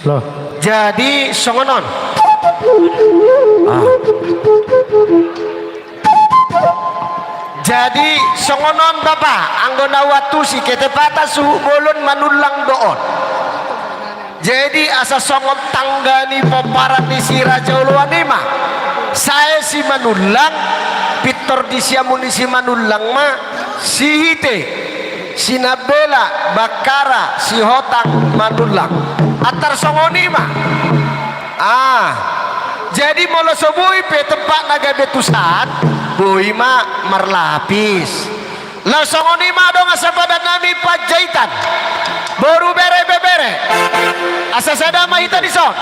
Loh. Jadi songonon. Jadi songonon bapak anggona watu si ketepata suhu bolon manulang doon. Jadi asa songon tanggani poparan di si Raja Uluanima. Saya si manulang, Pitor di si amunisi manulang ma, si Hite, si Nabela, Bakara, si Hotang manulang. Atar songonima. Jadi molo sobui pe tempat naga betusan, bui ma marlapis. La songonima dong asa badan nami pajaitan. Baru bere. Asa sada mahita di son.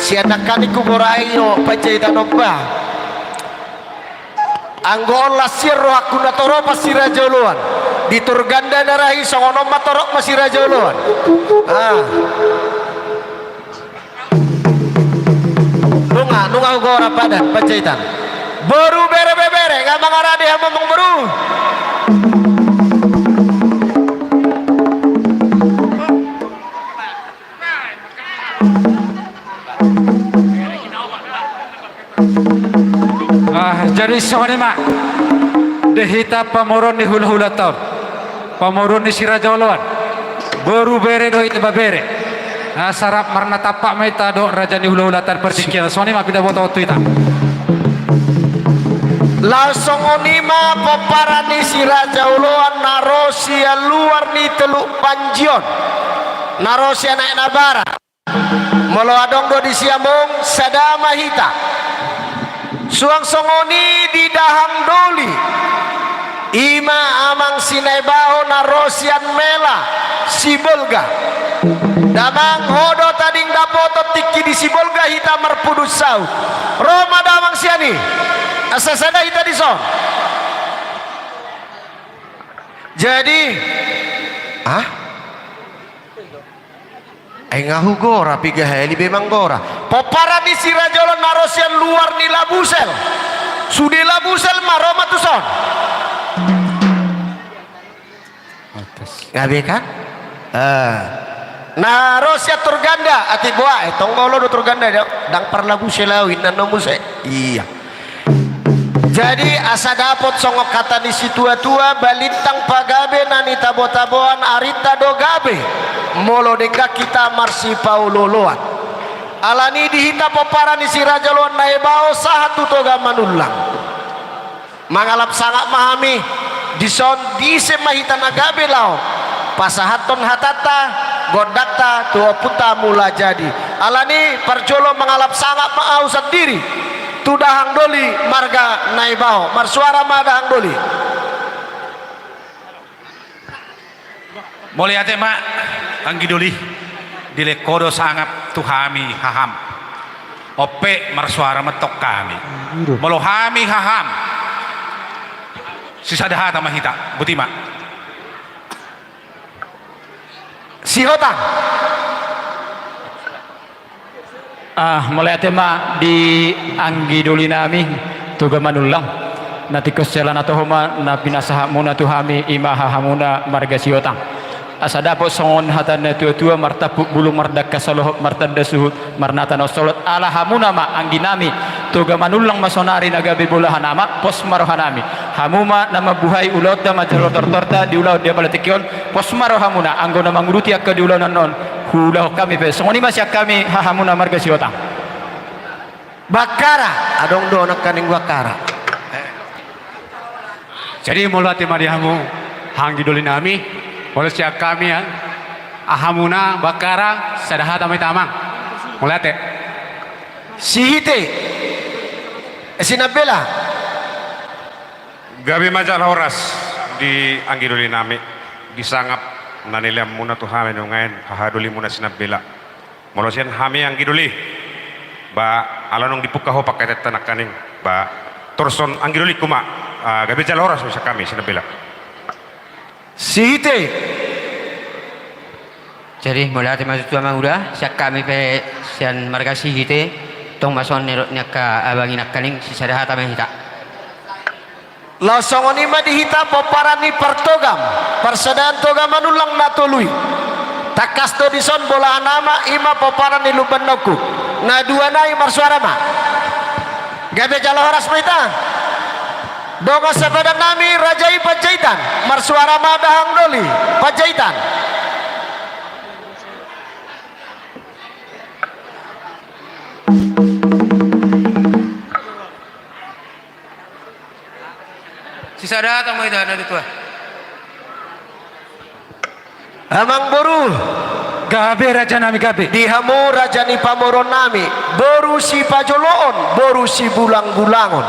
Si anak kani kuborai yo pajaitan obba. Anggola sirro aku natoro pasti Raja Uluan. Di Turganda narahi songonom matorok masih Raja Uluan. Nunga ugora padan pajaitan. Baru bere nggak mengarah dia ngomong baru. Jadi songonima dehita pamurun di hula-hula tahun pamurun di si Raja Uluan baru bere do itu babere sarap marna tapak meta do raja di hula-hula tahun persikian songonima pindah boto waktu itu langsung onima peparani si Raja Uluan narosia luar ni teluk Panjion narosia naik nabara molo adong do di siamong sadama hita suang songoni di dahang doli ima amang sinaibaho narosian mela sibolga damang hodo tading dapoto tiki di sibolga hita marpudus sau Roma damang siani asasada hita di son. Jadi ngahu gora piga heli memang gora popara di si Raja Uluan narosian luar ni labusel sudi labusel maroma tu son ngabe kan narosia turganda ati boa tong bolo do turganda dang par labusel lawin nanomuse iya. Jadi asa dapot songok kata di situa-tua balintang pagabe nani tabo-taboan arita do gabe molo deka kita marsi pauloloan alani dihita popara ni si Raja Uluan naibao sahatu toga manulang mangalap sangat mahami dison dise mahita nagabe lao pasahaton hatata godakta tua puta mula jadi alani parjolo mengalap sangat maau sendiri tudahang doli marga naibao marsuara madahang doli moliate mak anggi doli dile kodo sangap tuhami haham ope marsuara metok kami molo hami haham sisa dahata mahita butima si Hotang mulai tema di anggi doli nami tuga manulang nati keselan atau homa na pinasaha muna tuhami imaha hamuna marga siotang asa dapot songon hatan tua-tua martapuk bulu mardak kasaloh martanda suhut marnata nosolot ala hamuna ma anggi nami tuga manulang masonari nagabe bulahan nama pos marohanami hamuma nama buhai ulot da majalo tortorta di ulau dia balatikyon pos marohamuna anggona manguruti akka di ulau non hulau kami pe songoni masih kami hahamuna marga siotang Bakara adong do nak kaning Bakara jadi mulai tema dihamu hang didoli nami oleh siap kami ya ahamuna Bakara sadahat amai tamang mulai teh si Hite si Nabela gabe majal horas di anggi doli nami disangap nanilem muna tuhami nungain hahaduli muna sinabela molosian hami anggi doli ba alanong dipuka ho pakai tetenak kaning ba torson anggi doli kuma gabe jal horas bisa kami sinabela si Hite Jadi mulai hati masuk tua udah siap kami pe sian margasi gitu tong mason nerotnya ke abangin akaling si sadahat ame hita. Losongoni ma dihita poparani partogam persadaan togam manulang natului. Takas to dison bola nama ima poparani luban noku. Na dua nai marsuara ma. Gabe jalo horas merita. Donga sabada nami rajai Pajaitan marsuara ma dahang doli Pajaitan. Si sadahat ame hita na tua. Amang boru Gabe raja nami gabe. dihamu rajani pamoron nami boru si pajoloon boru si bulang-bulangon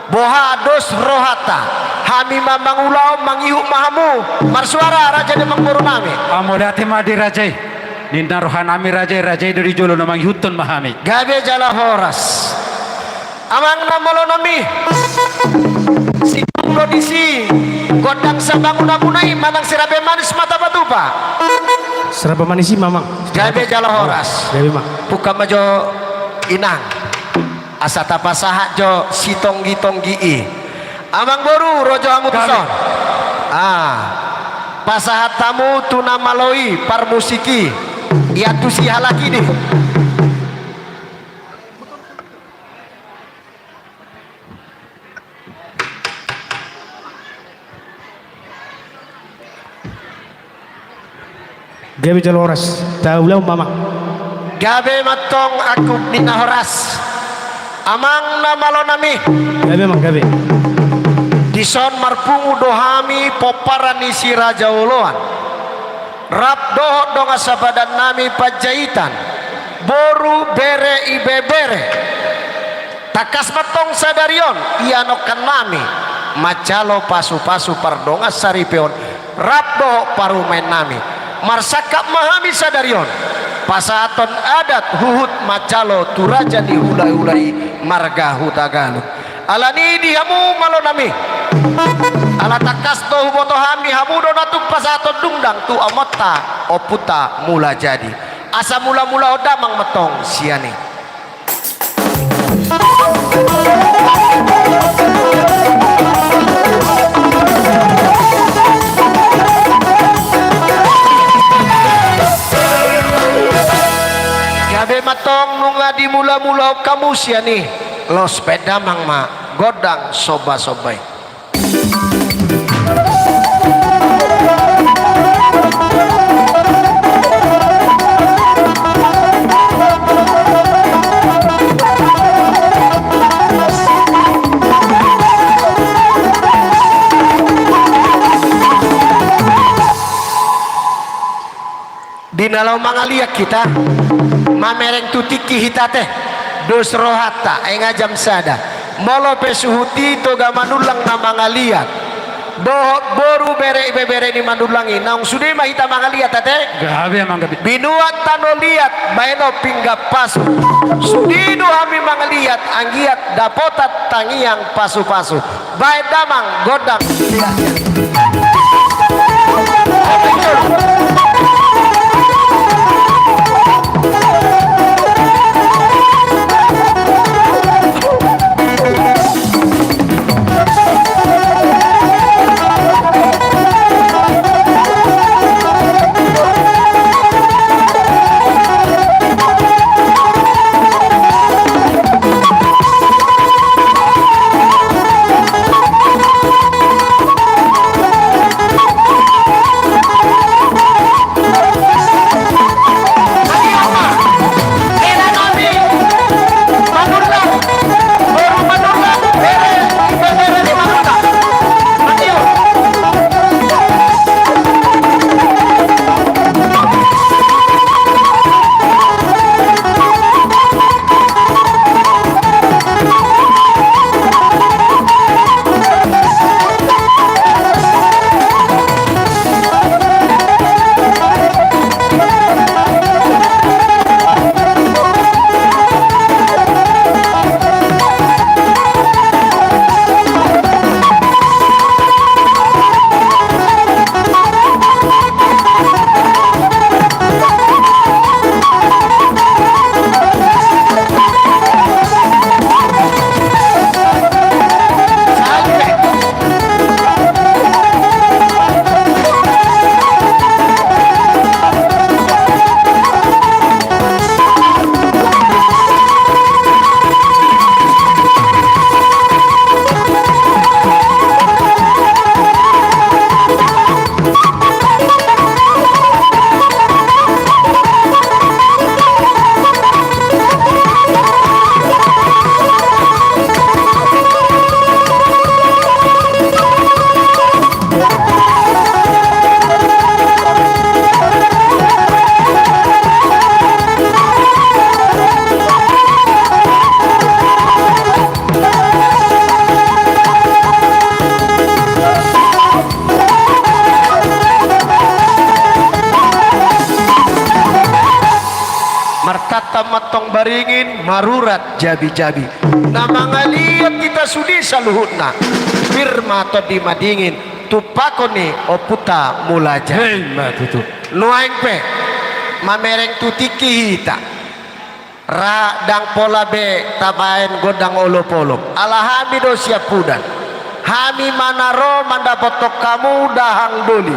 boha dos rohata hami mamangulaw mangihu mahamu marsuara rajani mangboron nami Amolate ma di rajai. Ninda rohan ami rajai dari jolo namang hutun mahami. gabe jala horas amang namolo nami si kondisi godang sabang unamunai manang sirabe manis mata batupa Seraba manisi mamang. gabe jala horas Gabe mak. puka majo inang asata pasaha jo sitonggi i amang boru rojo amutuson pasahat tamu tuna maloi parmusiki iatu si halaki di Gabe jalo horas. Taulau mamang. gabe matong aku dinahoras amang namalo nami Gabe mang gabe. dison marpungu dohami poparani si raja oloan rap doho donga sabadan nami Pajaitan boru bere ibe bere takas matong sadarion ianokan nami macalo pasu-pasu pardonga saripeon rap doho parumen nami marsakap mahami sadarion pasaton adat huhut macalo turaja di hulai-hulai marga hutagalu alani dihamu malo nami ala takas to huboto hami hamudo natuk pasaton dungdang tu amota oputa mula jadi asa mula-mula odamang metong siani gabe matong nunga di mula-mula kamu siani lo sepeda mang ma godang soba-sobai dinalau mangaliak kita mamereng tutiki hitate dos rohata enga jam sada molo pesuhuti toga manulang na mangaliak dohot boru bere bere di manulangi naung sude mahita mangaliat tate Gabe mang gabe. binuat tano liat baeno pinggap pasu sudido hami mangaliat anggiat dapotat tangiang pasu-pasu bae damang godang liatnya martata matong baringin marurat jabi-jabi nama ngaliat kita sudi saluhutna firma to di madingin tupakoni oputa mulaja Hei matutu. nuaing pe mamereng tutiki hita ra dang pola be tabaen godang olop-olop alahami do siapudan hami manaro mandapotok kamu dahang doli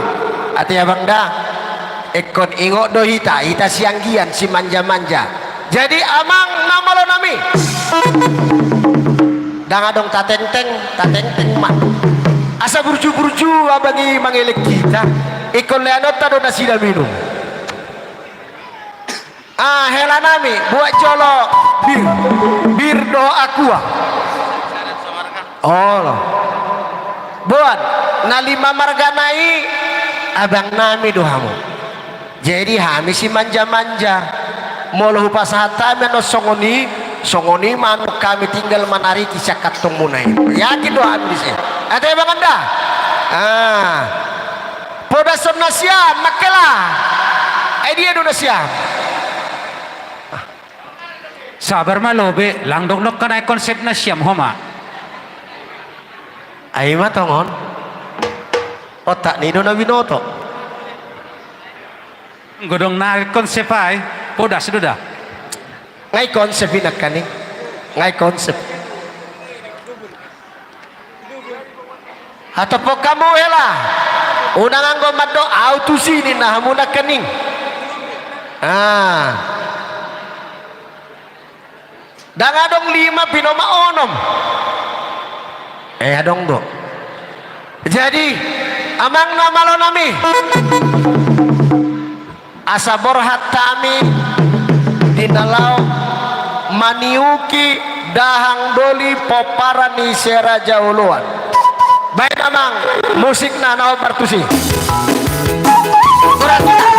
ati abang dah ekon ingok do hita sianggian si manja-manja jadi amang namalo nami dang adong tatenteng mak asa burju-burju abangi mangilik kita ikon leanota do nasida minum hela nami buat jolo bir do aqua oh buat nalima marganai abang nami dohamu jadi hami si manja-manja molo pasahata meno songoni manuk kami tinggal manari kisah katong munai yakin doa abdi sih ada bang anda podason nasiam makela dia do nasiam Sabar malobe, langdong nok kanay konsep na siyam homa. ay matongon otak ni do na binoto Godong na konsep ay, podas duda. ngay konsep inak kani ngay konsep atau po kamu hela unang anggo mado auto sini nah muna kening dang adong 5 pinoma onom adong do jadi amang namalo nami asa borhat tami dinalau maniuki dahang doli poparani seraja uluan baik amang musik na naon partusi surat siap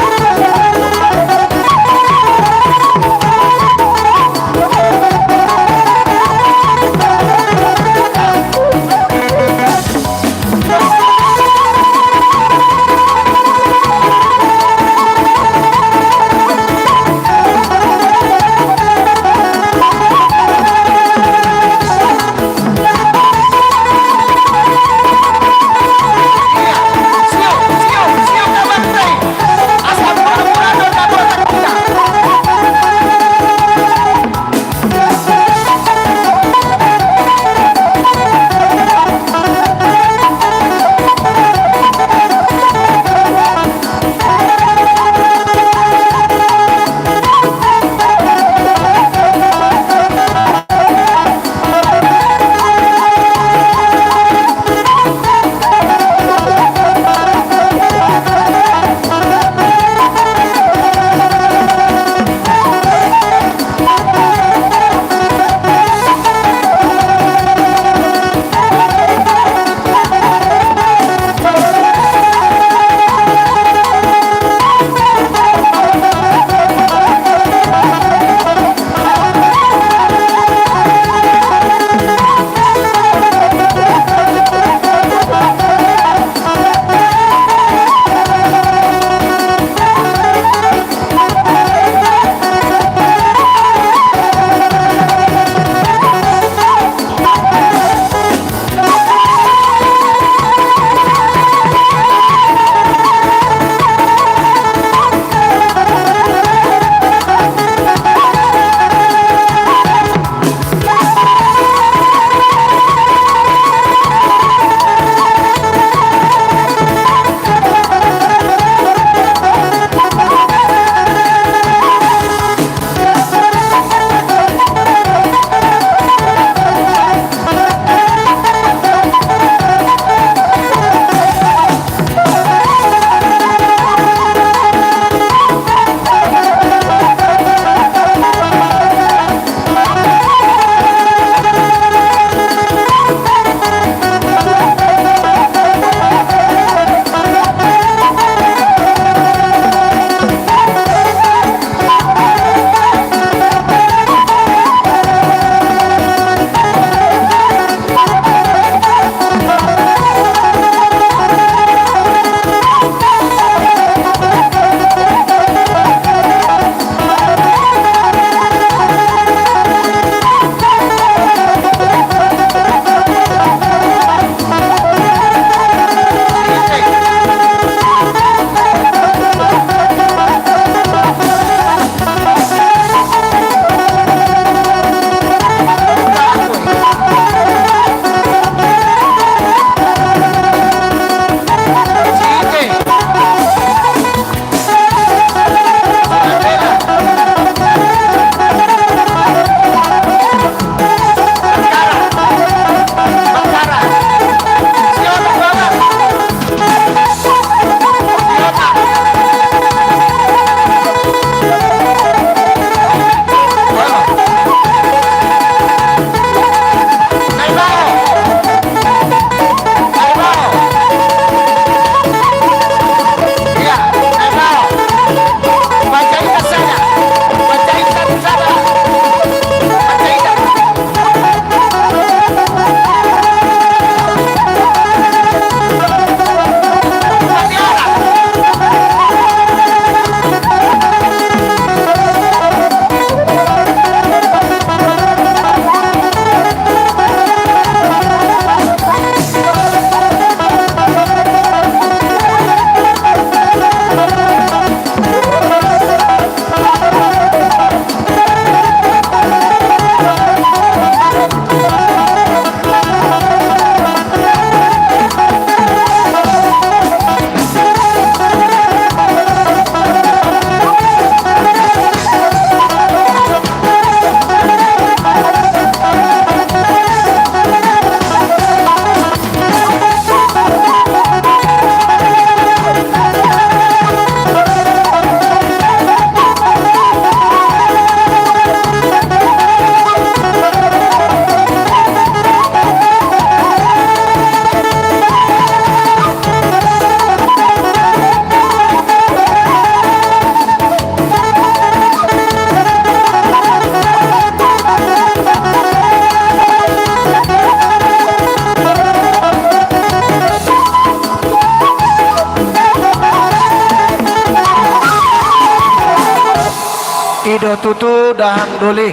ido tutu dahang doli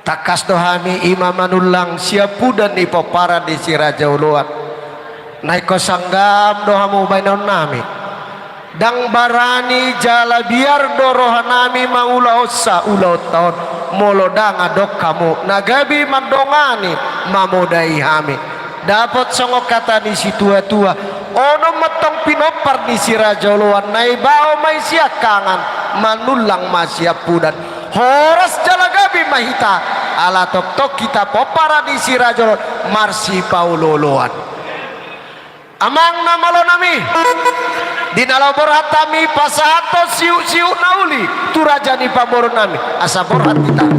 takas dohami imamanullang siapu dan ipo para di si Raja Uluan naik kosanggam dohamu bainon nami dang barani jala biar dorohanami maulau sa ulau tahun molodang adok kamu nagabi mandongani mamodai hami dapat songok kata di si tua-tua ono metong pinopar di si Raja Uluan nai bao mai siak kangan manulang masiap pudan horas jalagabi mahita ala tok tok kita popara di si Raja Uluan marsi pauloloan amang namalo nami dinalaw borhatami pasahato siu nauli tu raja ni pamoro nami asa borhat kita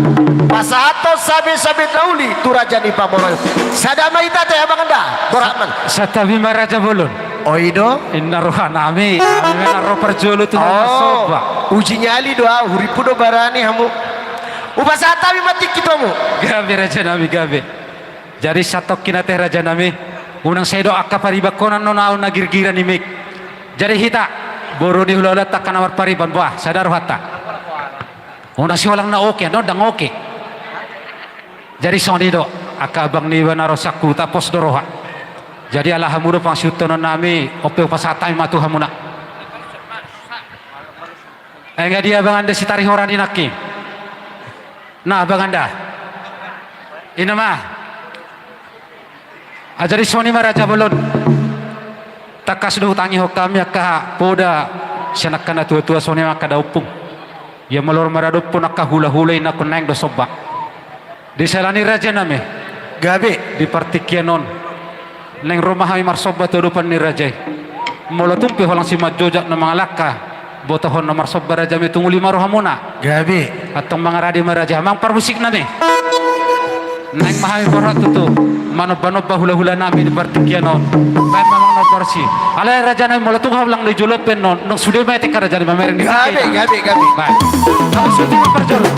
pasahato sabi nauli tu raja ni pamoro sadama ita teh abang anda borhatman Satabi maraja bolon. oido Inna rohanami. Kami roh perjolo tu soba. uji nyali doa huripudo barani hamu upasatawi mati kitomu Gabe raja nami gabe. Jadi satok kina teh raja nami. Unang sedo akka paribakonan nonaon nagirgiran ni mik. Jadi hita boro di hulala takkan awar pariban buah sadar hatta. Unang si walang na oke no dang oke. Jadi sonido akka abang ni wanarosaku tapos doroha. Jadi alhamdulillah pang syutonon nami ope pasatay matu hamuna. Enggak dia bang anda si tarih orang dinaki. Nah bang anda. Ini mah. Ajari soni maraja bolon. Takas do tangi ho kami akka poda sianakan tua-tua soni maka daupung. Ya malor marado pun akka hula-hulay na kuneng do sobak. Di salani raja nami. gabe Di partikianon. Neng rumah kami marsoba tudupan ni raja. Mula tumpi holang si majojak na mga laka. Botohon na marsoba raja mi tunguli marohamuna. gabe Atong mga radi maraja mang parmusik nami. Neng mahami borat tu manob-manob hula-hula nami di partikianon. May mamang no porsi. Alay raja nami mula tunghaw lang ni julopen non. Nung sudah may tika raja ni mamereng di gabe Baik. Kami sudah memperjolo.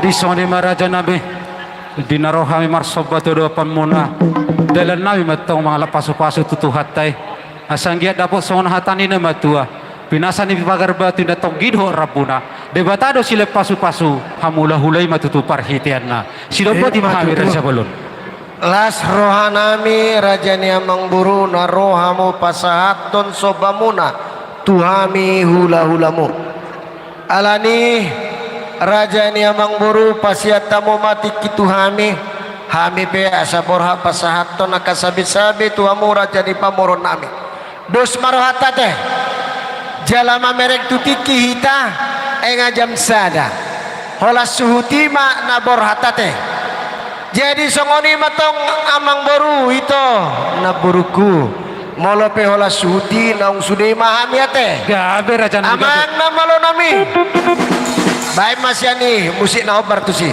Jadi sone maraja nabi dinarohami marsobat do panmona dalan nabi matong mga lapaso-paso tutuhatay asang giat dapat sona hatani na matua pinasa ni pagarbatu na tong gidho rabuna debatado sila pasu-pasu hamula hulay matutupar hitian na silobot imahami raja balon Las rohanami rajani amang buru na rohamu pasahaton sobamuna tuhami hula-hulamu alani rajani amang buru pasiatamu mati kituhami hami pe asaborha pasahaton nakasabi-sabi tuhamu rajani pamoron nami dos marohata teh jalama merek tutiki hita enga jam sada holas suhutima na borhata teh jadi songoni matong amang boru itu na buruku molope hola suti naung sudai mahami ate gabe raja nabi amang na malo nami baik masyani musik na obar tusi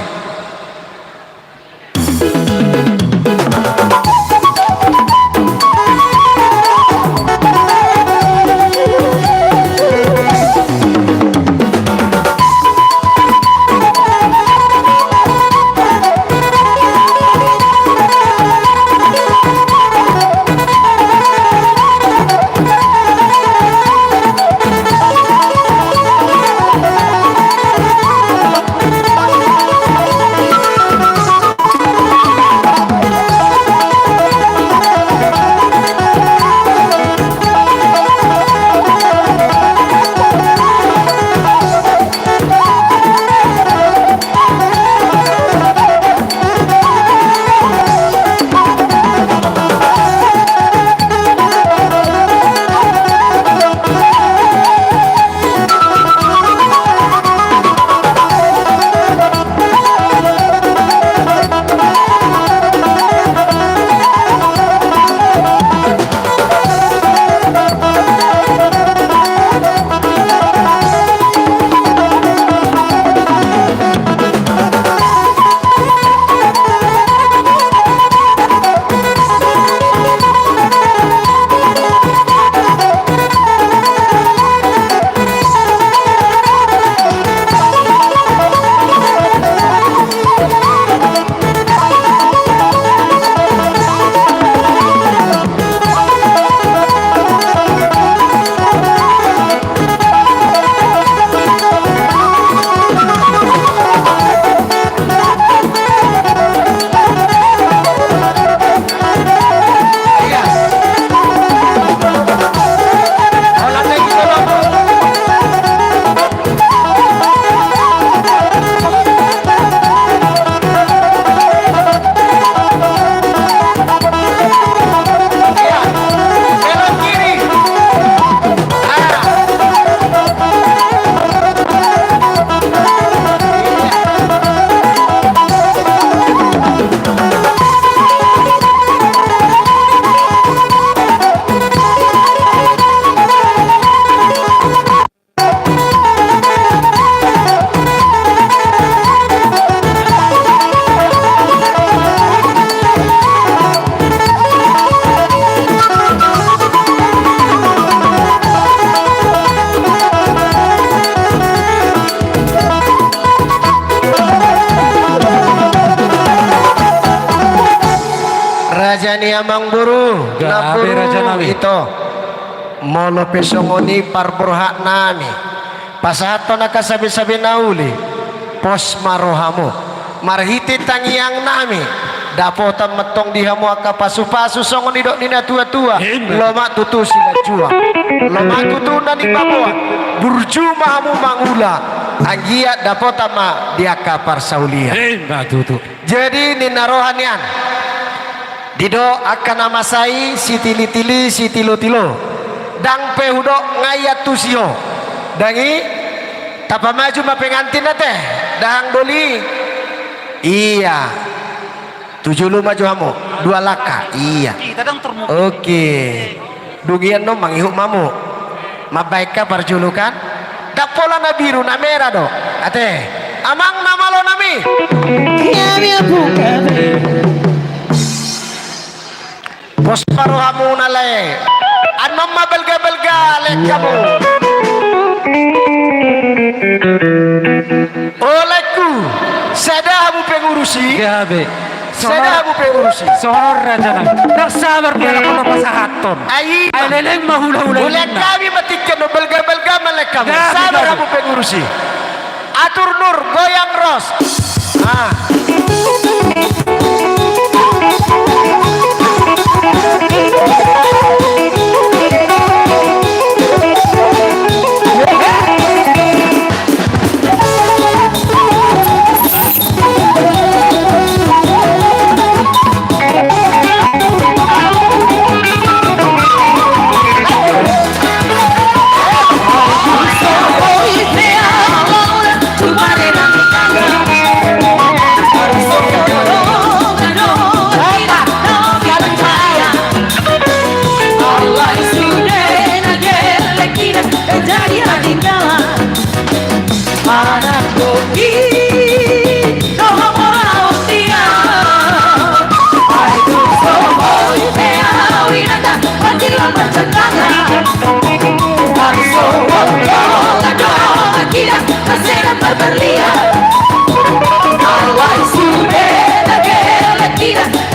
Rajani amang buru na Gabe buru raja nami. ito molo pesongoni parburhak nami pasahato nakasabi-sabi nauli pos marohamu marhiti tangiang nami dapotan metong dihamu aka pasu-pasu songoni dok nina tua-tua lomak tutu sila jua lomak tutu nani babua burjuma hamu mangula anggia dapotan ma diaka parsaulia tutu jadi nina rohanian dido akan namasai si tili-tili si tilo-tilo dang pehudo ngayat tusio dangi tapa maju ma pengantin teh dang doli iya 7 maju hamu 2 laka iya oke dugian no mangihu mamu mabaika parjulukan dapola na biru na merah do ate amang namalo nami bos paruh hamu nalai anom mabelga-belga lek kamu olehku pengurusi. Gabe. Saya aku pengurusi. Sonor raja nang. Nak sabar dia kalau pasahaton. Ayi. Ay leleng mahula-hula. Boleh kami matikan belga-belga melek kami. Gabi, Sabar gabi. aku pengurusi. Atur nur goyang ros. Ah.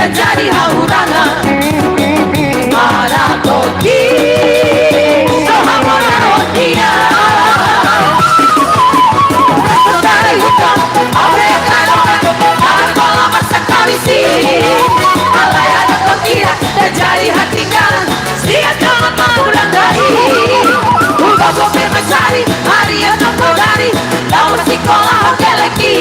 Jadi haurana Mana koki Sohamona rotia Dari hutan Aure kanon Arkola sekali sih Alay ada kokira Dan jadi hati kanan Setiap jalan maulang dari Uga gobe mencari Hari yang dari Lalu sekolah hoteleki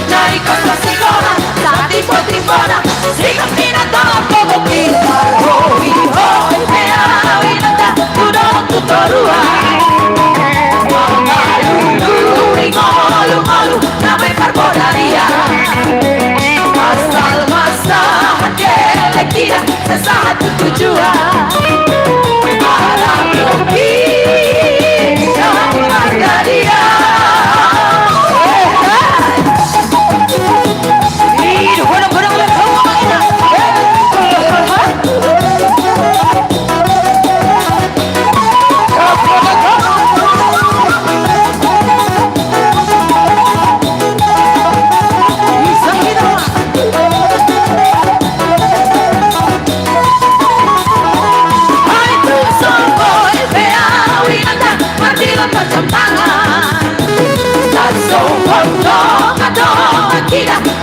Dari kota sekolah Saat tiba-tiba Sikap minat dalam kokoki Hoi hoi mea winata Tudong tutorua Ngalu-ngalu Ngalu-ngalu Namai parbodaria Asal masa Hadele kira Sesaat tujuan Para koki Yang harga dia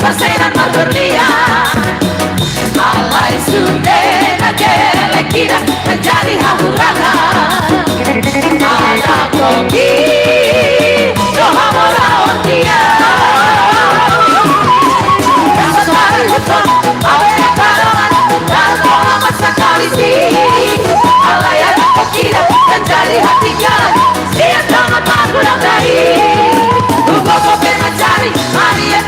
Paseran berlian Alay sudah Gele kira menjadi hahurana Ada koki Doha molaon dia Dapat dari hutan Awe kalangan Dan pola masa kali sih Alay ada kokira menjadi hati jalan Siap sangat magulang dari Ugo mencari Hari yang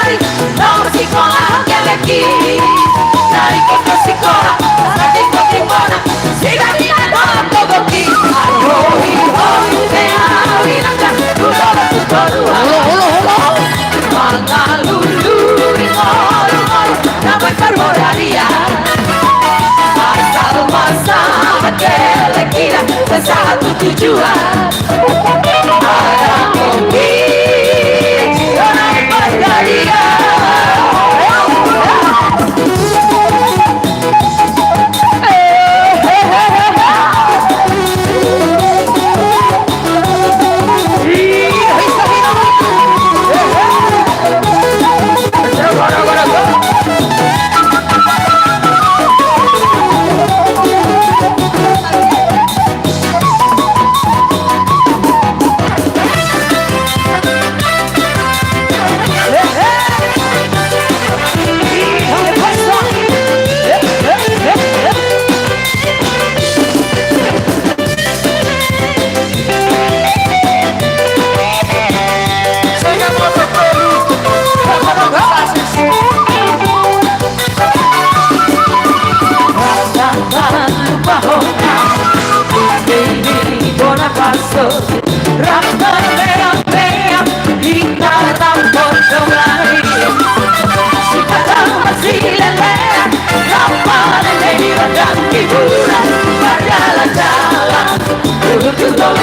dari Nomor sekolah geleki Dari kota sekolah Dari kota mana Sigat tidak dalam kogoki Hoi hoi Mea winangkan Tudor tutorua Mangalulu Ngolu-ngolu Namai parbodaria Asal masa Geleki Satu tujuan Ada koki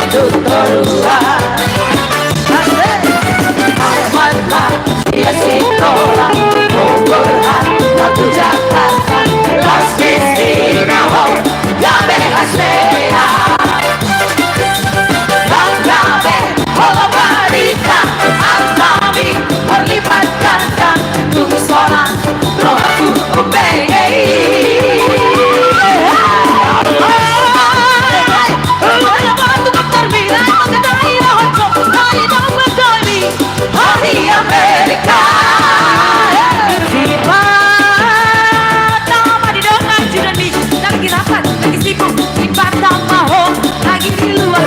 Tutorua, asik, amat, yes, sekolah Bogor satu Jakarta Las Cristina oh gabe hasena gabe holo barita antami berlipat ganda tunggu sekolah rohaku Amerika lagi sibuk di Batam Maho lagi di luar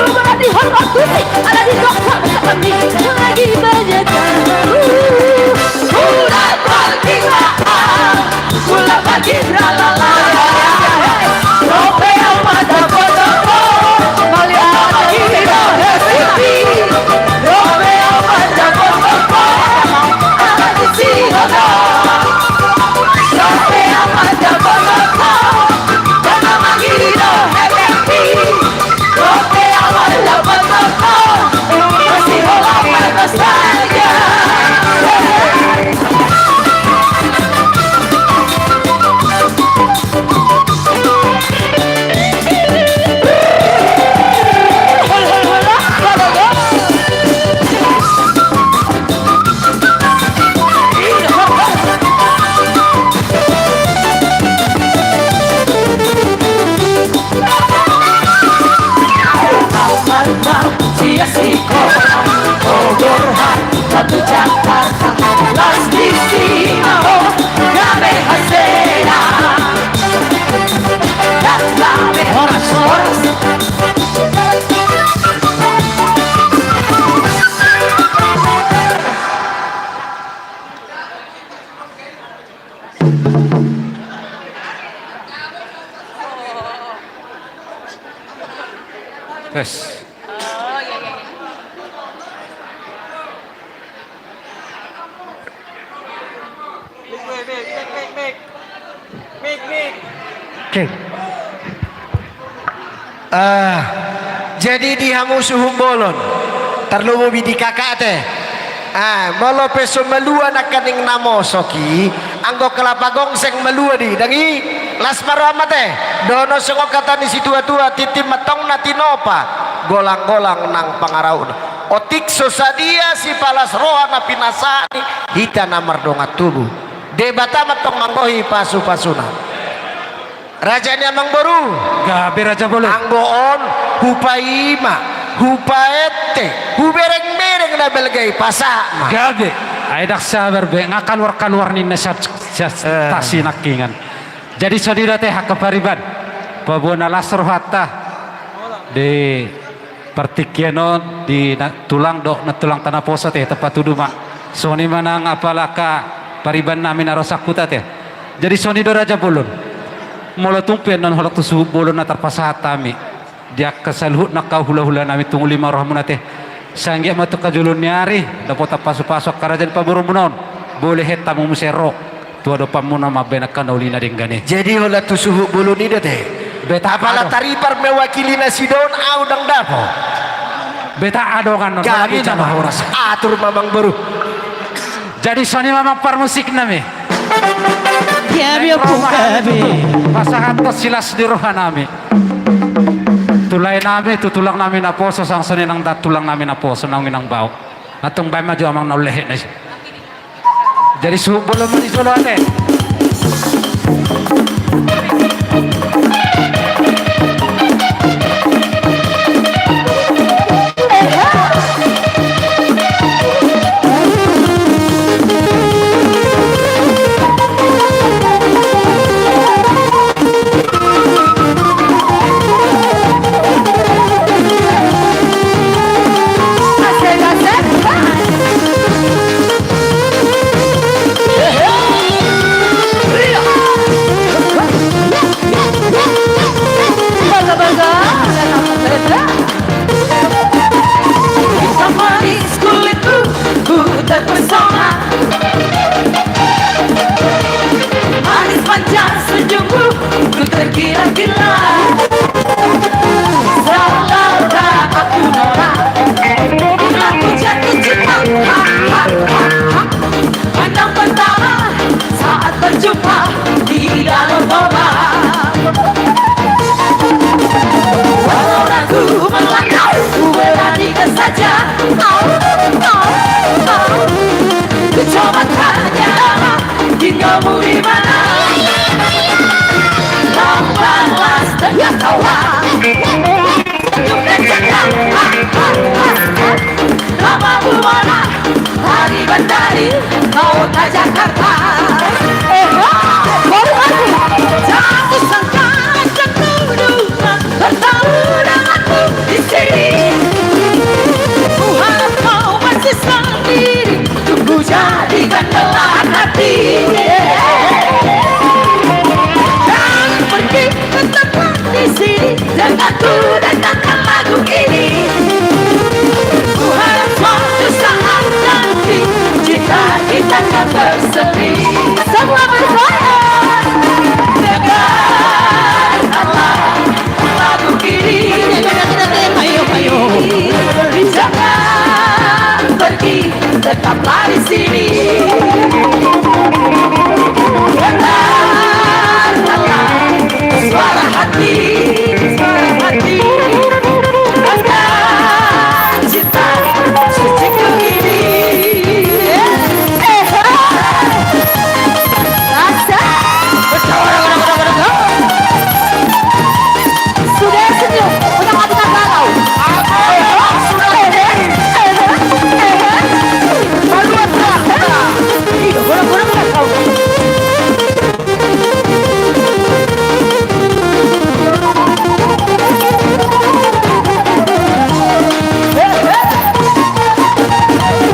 kota di hormat musik ada di dokter kami lagi banyak udah bagi udah bagi lalala Tropeo mata foto melihat hero happy Tropeo mata foto ada di sini Tropeo mata foto karena hero happy Tropeo mata foto masih hola pada saja satu Jakarta Las Cristina oh gabe hasena gabe horas Yes. Oke. Jadi dihamu suhu bolon terlalu bidi kakak teh molo peso melua nakaning namo soki anggo kelapa gongseng melua di dangi las marama teh dono sengok kata ni situa-tua titim matong natinopa golang-golang nang pangaraun otik sosadia si palas roha na pinasani hitana mardonga tubuh debata matong manggohi pasu-pasuna Rajanya Mangboru Gabe raja boleh. anggoon hupaima hupaete hubereng-bereng na belgai pasama Gabe. Aidak sabar be ngakan war ninna tasi nakingan. Jadi saudara teh hak kepariban. Babona lasro hatta di partikiano di tulang dok na tulang tanah poso teh tepat tudu mak. Soni manang apalaka pariban namin arosakuta teh. Jadi soni do raja bolon. Mula tumpian non holok tusuh bolon natar pasatami dia kesaluhut nak kau hula-hula nami tunggu lima roh munate sangge matu kajulun nyari dapat pasu-pasok karajan paburumun boleh hetamu musero tua do pamuna mabenakan ulina denggane jadi hola tusuh bolon ida teh beta apala taripar mewakili nasidon audang dapo beta adongan non kami nama horas atur mamang baru jadi soni mamang par musik nami Gabi aku gabi. pasangan to silas di roha nami tulay nami tutulang nami na poso sang soni nang tulang nami na poso nang minang bau atong bay maju amang naulehe na siya jadi belum di solo ate manis panjang senyummu ku tergila-gila selalu tak aku nolak kamu di mana? Balas dengan tawa. Lama buana hari bandari kota Jakarta. Baru aku jatuh sangka ketuduhan bertemu denganmu di sini. Ku harap kau masih sendiri, tunggu jadikan belahan hati. Jangan pergi, tetaplah di sini denganku dengarkan lagu ini. Ku harap suatu saat nanti jika kita akan bersemi. Semua bersorak dengarkanlah lagu ini. Ayo, ayo, jangan pergi, tetaplah di sini. Dengarkanlah suara hati, suara hati. Agar cinta suciku ini. Rasa sudah senyum, udah nggak bisa galau. Sudah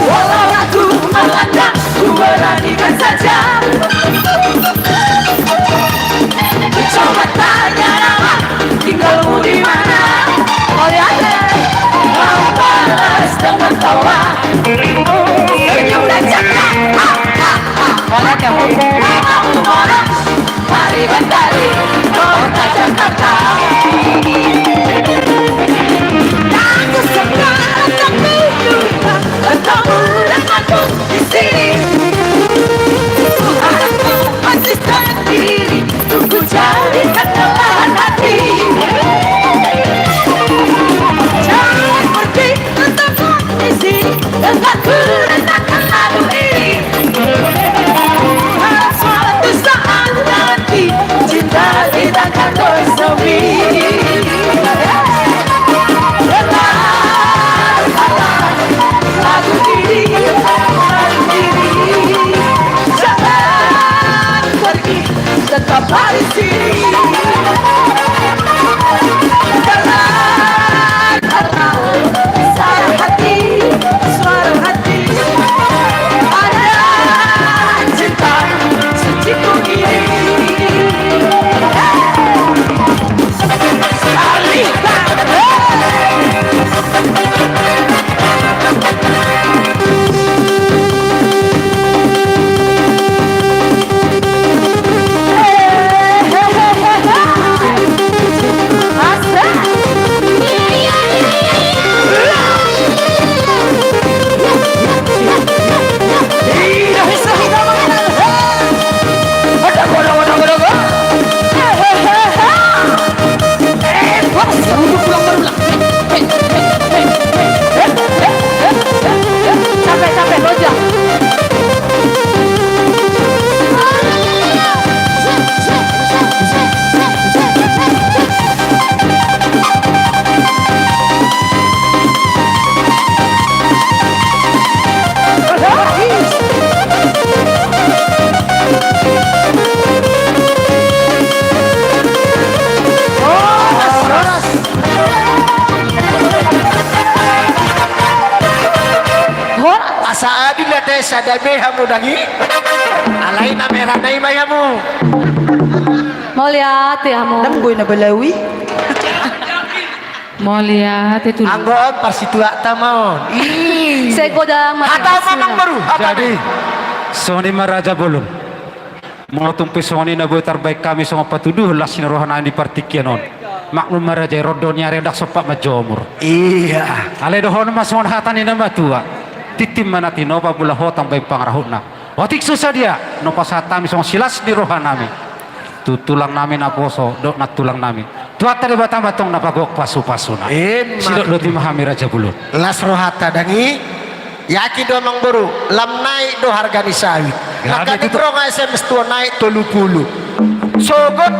walau aku melanda, ku beranikan saja. Coba tanya nama, tinggalmu di mana? Oh ya, mau balas dengan tawa. Senyum dan cakap. Boleh kamu? Kamu orang hari bandari kota Jakarta. Aku sekarang ketuduhan bertemu denganmu di sini. Ku harap kau masih sendiri, tunggu jadikan belahan hati. Jangan pergi, tetaplah di sini denganku dengarkan lagu ini. Harap suatu saat nanti cinta kita akan bersemi. Dengarkanlah lagu ini, lagu ini. Jangan pergi, tetaplah di sini. Dengarkanlah suara hati, suara hati. Ada cinta suciku ini. Sampai gojek. Asa adil teh sadame hamu dangi. Alai na merah nai mayamu. Mau lihat ya mau. Nanggoy na balawi. Mau lihat itu. Anggon parsitua tamon. Saya godang Atau mamang baru. Jadi Sony Maraja Bolon mau tumpi Sony na boy terbaik kami sama patuduh lasin rohana di partikianon. Maklum Maraja rodonya redak sopak majomur. Iya. Ale dohon mas mon hatani na matua. Titim manati no pabula hotang baik pangrahuna. Watik susah dia no pasatami sama silas di rohanami. Tu tulang nami na poso dok na tulang nami. Tuat tadi batang batong na pagok pasu-pasuna. Sidok lo timahami Raja Bulut. Las rohata dangi. Yaki domang baru. Lam naik do harga ni sawit. Nakani bro nga SMS tuwa naik 30. Sogod